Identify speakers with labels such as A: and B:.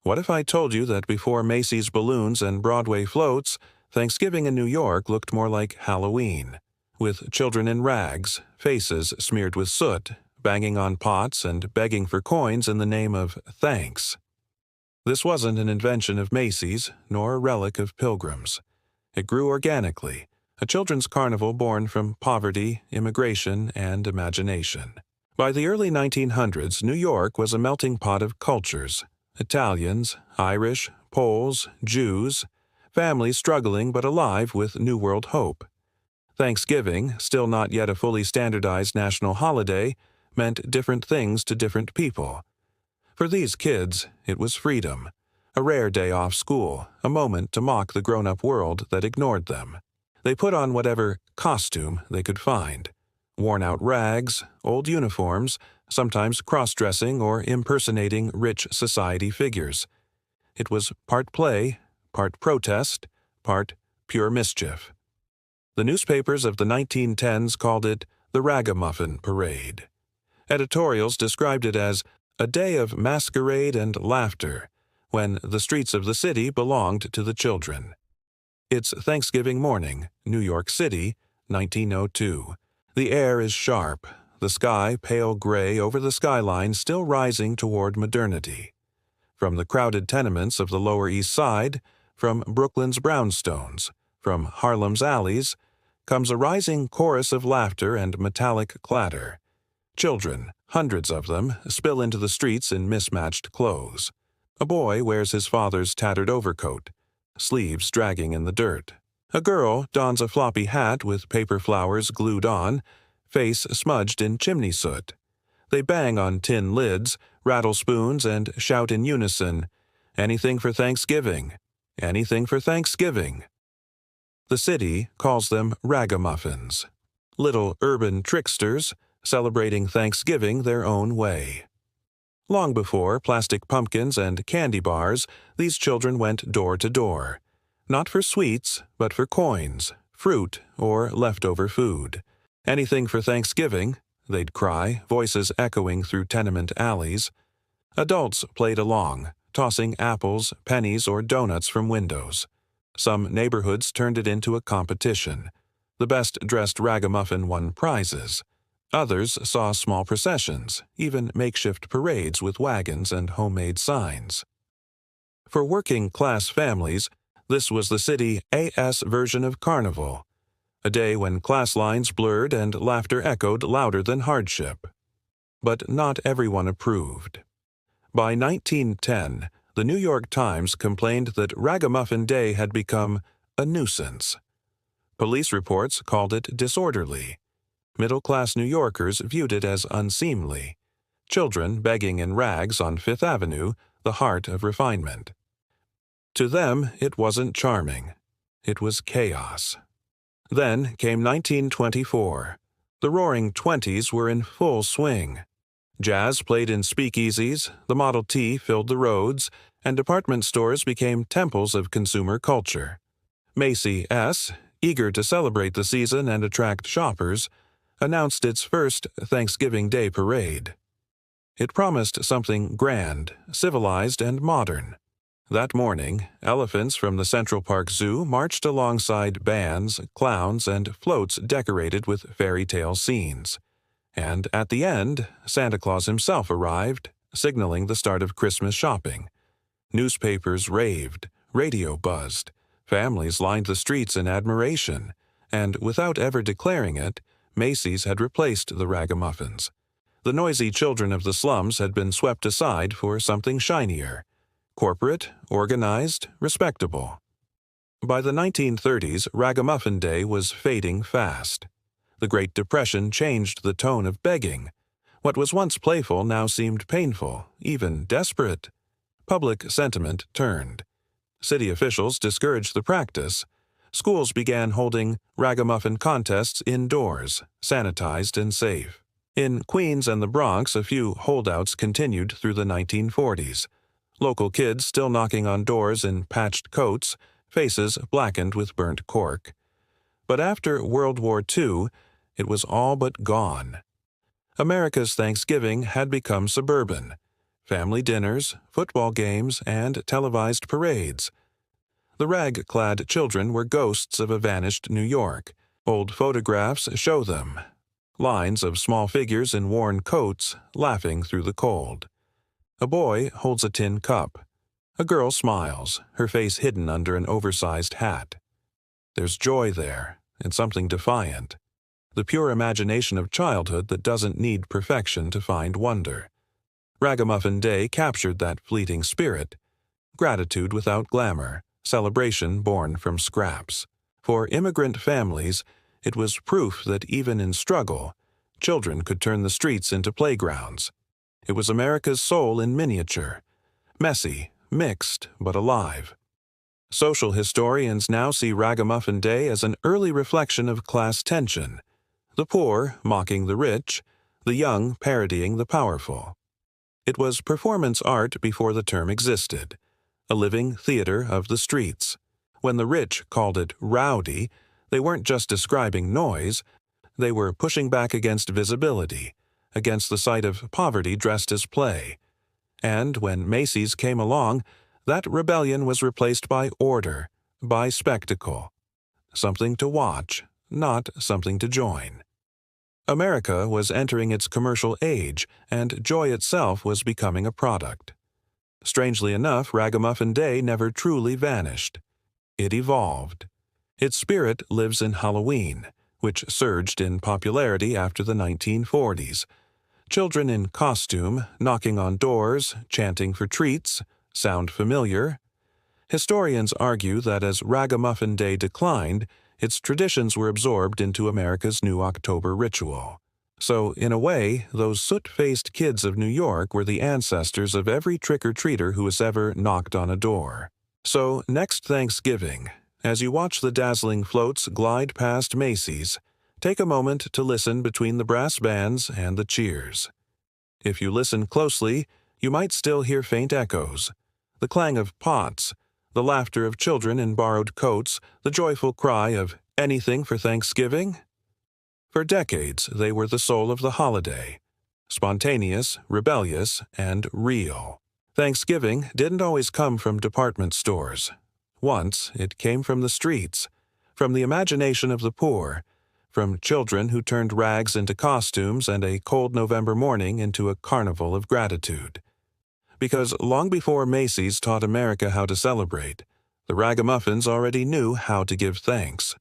A: What if I told you that before Macy's balloons and Broadway floats, Thanksgiving in New York looked more like Halloween, with children in rags, faces smeared with soot, banging on pots and begging for coins in the name of thanks? This wasn't an invention of Macy's, nor a relic of Pilgrims. It grew organically, a children's carnival born from poverty, immigration, and imagination. By the early 1900s, New York was a melting pot of cultures: Italians, Irish, Poles, Jews, families struggling but alive with New World hope. Thanksgiving, still not yet a fully standardized national holiday, meant different things to different people. For these kids, it was freedom, a rare day off school, a moment to mock the grown-up world that ignored them. They put on whatever costume they could find: worn-out rags, old uniforms, sometimes cross-dressing or impersonating rich society figures. It was part play, part protest, part pure mischief. The newspapers of the 1910s called it the Ragamuffin Parade. Editorials described it as a day of masquerade and laughter, when the streets of the city belonged to the children. It's Thanksgiving morning, New York City, 1902. The air is sharp, the sky pale gray over the skyline still rising toward modernity. From the crowded tenements of the Lower East Side, from Brooklyn's brownstones, from Harlem's alleys, comes a rising chorus of laughter and metallic clatter. Children, hundreds of them, spill into the streets in mismatched clothes. A boy wears his father's tattered overcoat, sleeves dragging in the dirt. A girl dons a floppy hat with paper flowers glued on, face smudged in chimney soot. They bang on tin lids, rattle spoons, and shout in unison, "Anything for Thanksgiving! Anything for Thanksgiving!" The city calls them ragamuffins, little urban tricksters celebrating Thanksgiving their own way. Long before plastic pumpkins and candy bars, these children went door to door, not for sweets, but for coins, fruit, or leftover food. "Anything for Thanksgiving," they'd cry, voices echoing through tenement alleys. Adults played along, tossing apples, pennies, or donuts from windows. Some neighborhoods turned it into a competition. The best-dressed ragamuffin won prizes. Others saw small processions, even makeshift parades with wagons and homemade signs. For working-class families, this was the City A.S. version of Carnival, a day when class lines blurred and laughter echoed louder than hardship. But not everyone approved. By 1910, the New York Times complained that Ragamuffin Day had become a nuisance. Police reports called it disorderly. Middle-class New Yorkers viewed it as unseemly. Children begging in rags on Fifth Avenue, the heart of refinement. To them, it wasn't charming. It was chaos. Then came 1924. The Roaring Twenties were in full swing. Jazz played in speakeasies, the Model T filled the roads, and department stores became temples of consumer culture. Macy S., eager to celebrate the season and attract shoppers, announced its first Thanksgiving Day parade. It promised something grand, civilized, and modern. That morning, elephants from the Central Park Zoo marched alongside bands, clowns, and floats decorated with fairy tale scenes. And at the end, Santa Claus himself arrived, signaling the start of Christmas shopping. Newspapers raved, radio buzzed, families lined the streets in admiration, and without ever declaring it, Macy's had replaced the ragamuffins. The noisy children of the slums had been swept aside for something shinier: corporate, organized, respectable. By the 1930s, Ragamuffin Day was fading fast. The Great Depression changed the tone of begging. What was once playful now seemed painful, even desperate. Public sentiment turned. City officials discouraged the practice. Schools began holding ragamuffin contests indoors, sanitized and safe. In Queens and the Bronx, a few holdouts continued through the 1940s. Local kids still knocking on doors in patched coats, faces blackened with burnt cork. But after World War II, it was all but gone. America's Thanksgiving had become suburban. family dinners, football games, and televised parades. The rag-clad children were ghosts of a vanished New York. Old photographs show them. Lines of small figures in worn coats laughing through the cold. A boy holds a tin cup. A girl smiles, her face hidden under an oversized hat. There's joy there, and something defiant. The pure imagination of childhood that doesn't need perfection to find wonder. Ragamuffin Day captured that fleeting spirit. Gratitude without glamour, celebration born from scraps. For immigrant families, it was proof that even in struggle, children could turn the streets into playgrounds. It was America's soul in miniature, messy, mixed, but alive. Social historians now see Ragamuffin Day as an early reflection of class tension, the poor mocking the rich, the young parodying the powerful. It was performance art before the term existed, a living theater of the streets. When the rich called it rowdy, they weren't just describing noise, they were pushing back against visibility, against the sight of poverty dressed as play. And when Macy's came along, that rebellion was replaced by order, by spectacle. Something to watch, not something to join. America was entering its commercial age, and joy itself was becoming a product. Strangely enough, Ragamuffin Day never truly vanished. It evolved. Its spirit lives in Halloween, which surged in popularity after the 1940s. Children in costume, knocking on doors, chanting for treats, sound familiar? Historians argue that as Ragamuffin Day declined, its traditions were absorbed into America's new October ritual. So, in a way, those soot-faced kids of New York were the ancestors of every trick-or-treater who has ever knocked on a door. So, next Thanksgiving, as you watch the dazzling floats glide past Macy's, take a moment to listen between the brass bands and the cheers. If you listen closely, you might still hear faint echoes, the clang of pots, the laughter of children in borrowed coats, the joyful cry of "Anything for Thanksgiving?" For decades, they were the soul of the holiday, spontaneous, rebellious, and real. Thanksgiving didn't always come from department stores. Once, it came from the streets, from the imagination of the poor, from children who turned rags into costumes and a cold November morning into a carnival of gratitude. Because long before Macy's taught America how to celebrate, the Ragamuffins already knew how to give thanks.